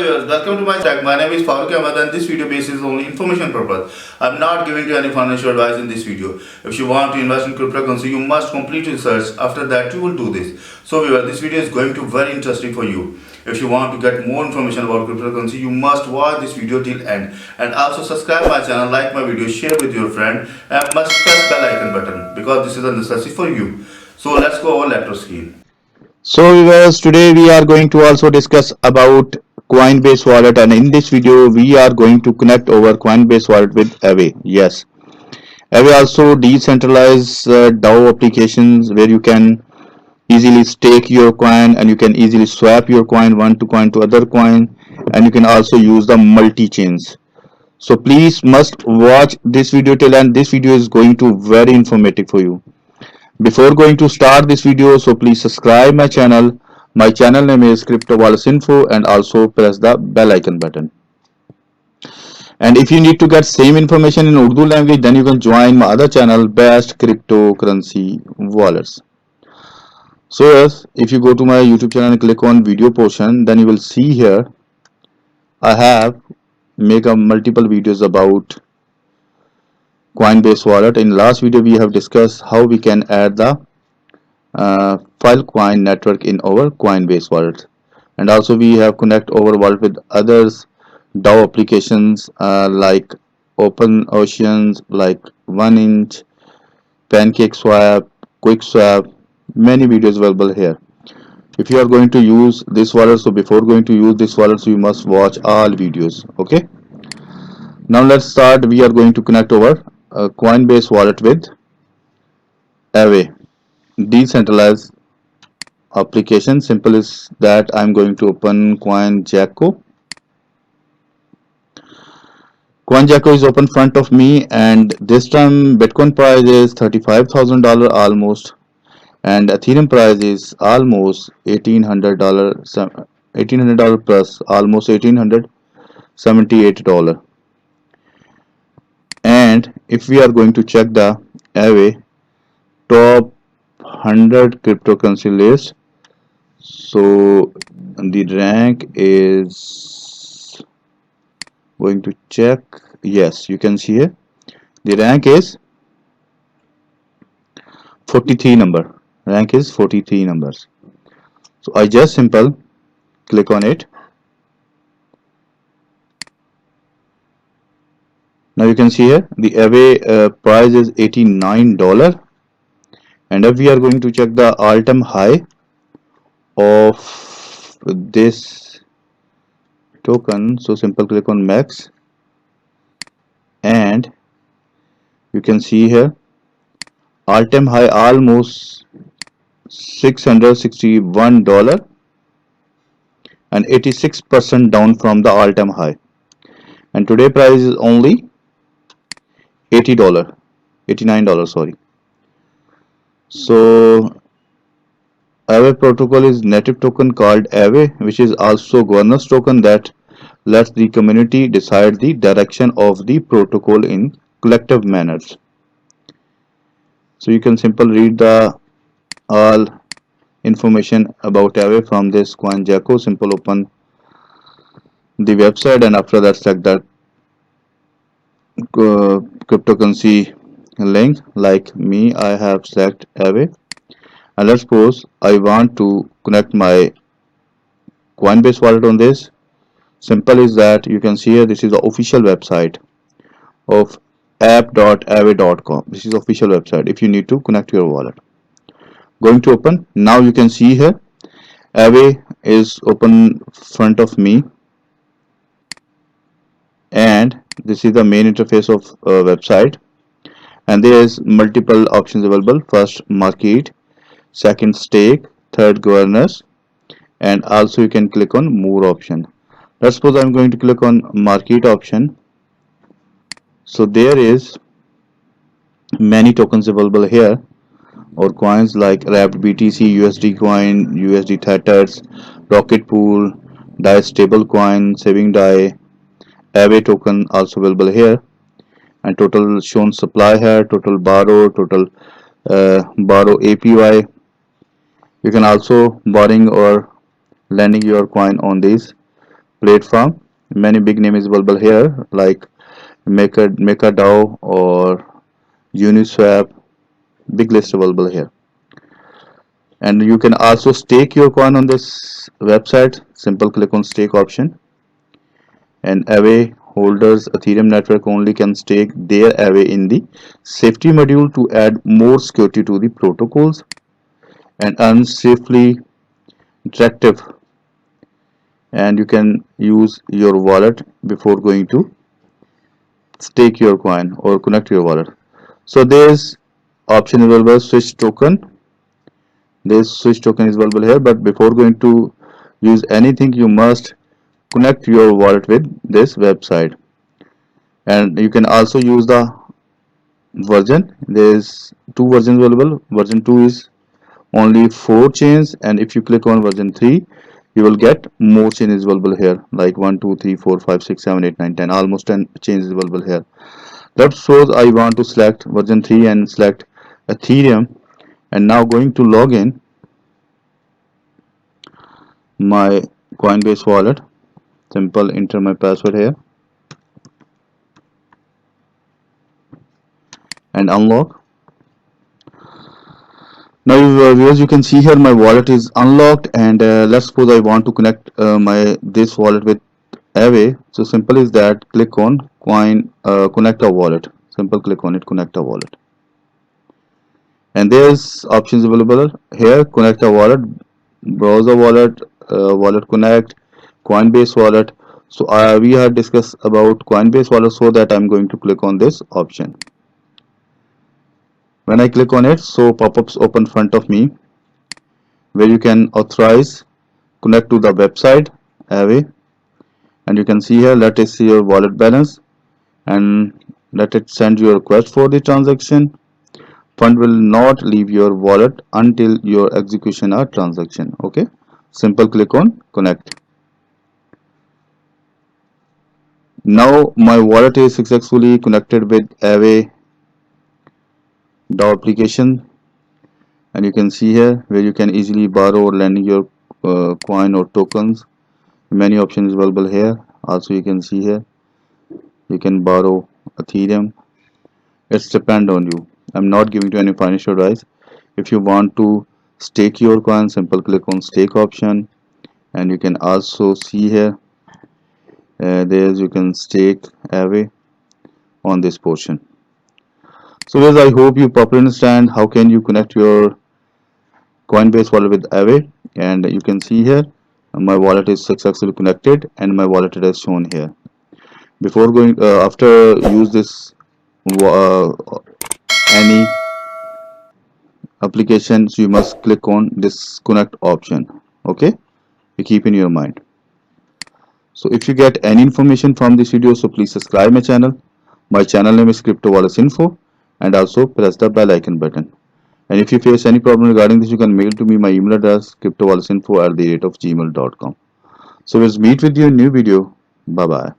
viewers, welcome to my channel. My name is Farooq Ahmed and this video basis only information purpose. I'm not giving you any financial advice in this video. If you want to invest in cryptocurrency, you must complete research. After that, you will do this. So viewers, this video is going to be very interesting for you. If you want to get more information about cryptocurrency, you must watch this video till end. And also subscribe my channel, like my video, share with your friend, and must press bell icon button because this is a necessity for you. So let's go over laptop screen. So viewers, today we are going to also discuss about Coinbase Wallet, and in this video we are going to connect over Coinbase Wallet with AAVE. Yes, AAVE also decentralized DAO applications where you can easily stake your coin and you can easily swap your coin coin to other coin, and you can also use the multi-chains. So please must watch this video till end. This video is going to very informative for you. Before going to start this video, so please subscribe my channel. My channel name is Crypto Wallets Info, and also press the bell icon button. And if you need to get same information in Urdu language, then you can join my other channel, Best Cryptocurrency Wallets. So yes, if you go to my YouTube channel and click on video portion, then you will see here I have make a multiple videos about Coinbase Wallet. In last video we have discussed how we can add the Filecoin network in our Coinbase Wallet, and also we have connect our wallet with others DAO applications like Open Oceans, like 1inch, Pancake Swap, Quick Swap. Many videos available here. If you are going to use this wallet, so before going to use this wallet, so you must watch all videos. Okay, now let's start. We are going to connect over Coinbase Wallet with AAVE decentralized application. Simple is that I'm going to open CoinGecko. CoinGecko is open front of me, and this time Bitcoin price is $35,000 almost, and Ethereum price is almost $1,800 plus, almost $1,878. And if we are going to check the AAVE top 100 cryptocurrency list, so the rank is going to check. Yes, you can see here the rank is 43 number. Rank is 43 numbers. So I just simple click on it. Now you can see here the AAVE price is $89, and if we are going to check the all-time high of this token, so simple click on max, and you can see here all-time high almost $661 and 86% down from the all-time high, and today price is only $89, sorry. So AAVE protocol is native token called AAVE, which is also governance token that lets the community decide the direction of the protocol in collective manners. So you can simply read the all information about AAVE from this CoinGecko. Simple open the website, and after that select that cryptocurrency link. Like me, I have select AAVE, and let's suppose I want to connect my Coinbase wallet on this. Simple is that you can see here this is the official website of app.aave.com. This is official website if you need to connect your wallet. Going to open. Now you can see here AAVE is open front of me, and this is the main interface of website, and there is multiple options available. First market, second stake, third governance, and also you can click on more option. Let's suppose I'm going to click on market option. So there is many tokens available here, or coins like wrapped BTC, USD coin, USD Theta's, Rocket Pool, DAI stable coin, saving DAI, AAVE token also available here, and total shown supply here, total borrow, total borrow APY. You can also borrowing or lending your coin on these platform. Many big names available here like MakerDAO or Uniswap. Big list available here. And you can also stake your coin on this website. Simple click on stake option. And AAVE holders Ethereum network only can stake their AAVE in the safety module to add more security to the protocols and earn safely interactive. And you can use your wallet before going to stake your coin or connect your wallet. So there's option available switch token. This switch token is available here, but before going to use anything you must connect your wallet with this website. And you can also use the version. There's two versions available. Version 2 is only 4 chains, and if you click on version 3 you will get more chains available here like 1 2 3 4 5 6 7 8 9 10, almost 10 chains available here. That's suppose I want to select version 3 and select Ethereum, and now going to log in my Coinbase wallet. Simple, enter my password here and unlock. Now viewers, you can see here my wallet is unlocked, and let's suppose I want to connect this wallet with AAVE. So simple is that, click on connect a wallet. Simple click on it, connect a wallet, and there's options available here: connect a wallet, browser wallet, wallet connect, Coinbase wallet. So we have discussed about Coinbase wallet, so that I'm going to click on this option. When I click on it, so pop-ups open front of me where you can authorize connect to the website AAVE, and you can see here, let it see your wallet balance and let it send you a request for the transaction. Fund will not leave your wallet until your execution or transaction. Okay, simple click on connect. Now my wallet is successfully connected with AAVE DAO application, and you can see here where you can easily borrow or lend your coin or tokens. Many options available here. Also you can see here you can borrow Ethereum. It's depend on you. I'm not giving you any financial advice. If you want to stake your coin, simple click on stake option, and you can also see here there's you can stake AAVE on this portion. So guys, I hope you properly understand how can you connect your Coinbase wallet with AAVE, and you can see here my wallet is successfully connected and my wallet is shown here. Before going after use this any applications, you must click on this connect option. Okay, you keep in your mind. So if you get any information from this video, so please subscribe my channel. My channel name is Crypto Wallets Info, and also press the bell icon button. And if you face any problem regarding this, you can mail to me. My email address cryptowalletsinfo@gmail.com. So let's meet with you in new video. Bye bye.